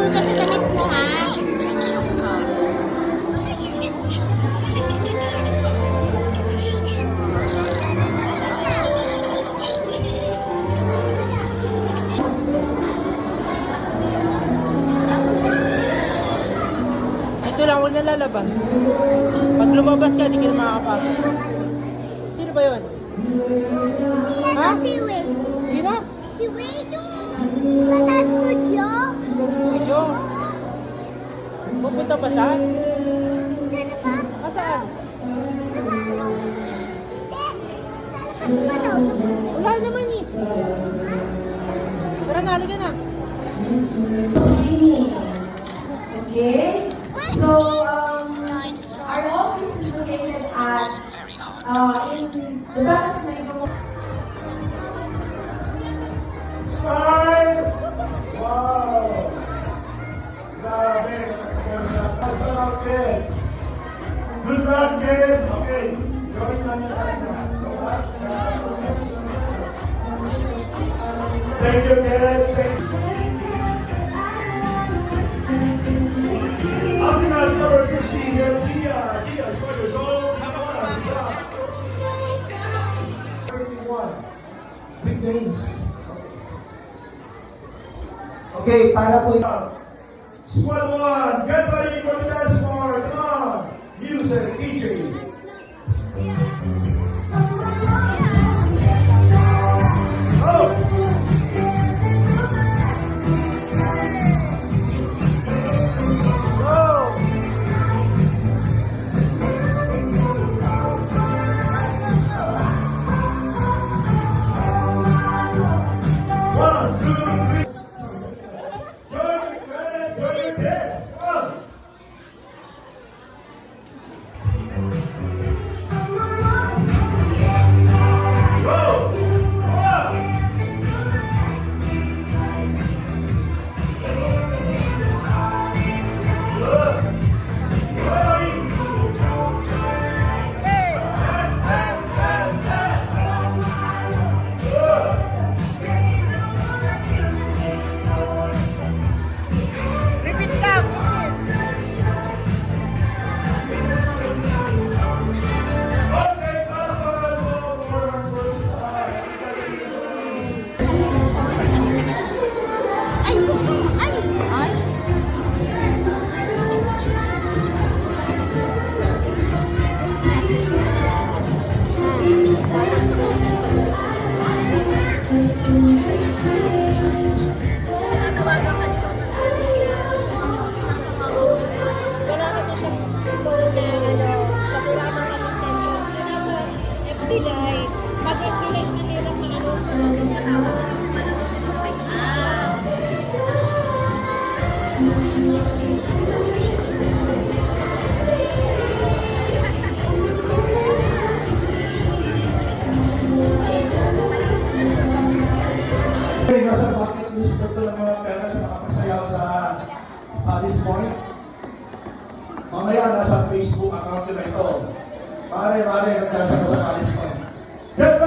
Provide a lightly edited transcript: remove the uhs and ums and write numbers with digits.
ka sa damit mo, ha? Ito lang, huwag na lalabas. Pag lumabas ka, hindi ka na makakapasok. Sino ba yun? Ha? Si Wade. Sino? Si Wade. Sa dance studio. Sa studio. Pupunta pa siya? Saan ba? Saan? Saan ba daw? Wala naman eh. Tara nga, halika na. Okay? So, our office is located at in the back of Naigaw. Smile! Wow! Grabe! Basta lang, kids! Good luck, kids! Okay, join na niya tayo na. Thank you, kids! Thank you! Afinal, versus Gia. Gia, 12 years old. Nakawalan siya. 31. Big names. Okay, para po ito. Squad 1, get ready for the dance floor. Come on. Music, DJ. Oh! One, two, three. Good, yes. One. Go. One. Good. Ready. Dance, dance, dance, dance. Good. Repeat lang. Okay, para mo for our first time. Ay! Wala kasi siya phone na kakulangan ka ng cellphone. Kaya nasa FB Live. Pag FB Live, mahirap Okay, nasa bucket list ko lang mga pera sa nakapasayaw sa Alice Point. Mamaya nasa Facebook account ko na ito. Mare, nagkasama sa Alice Point. Get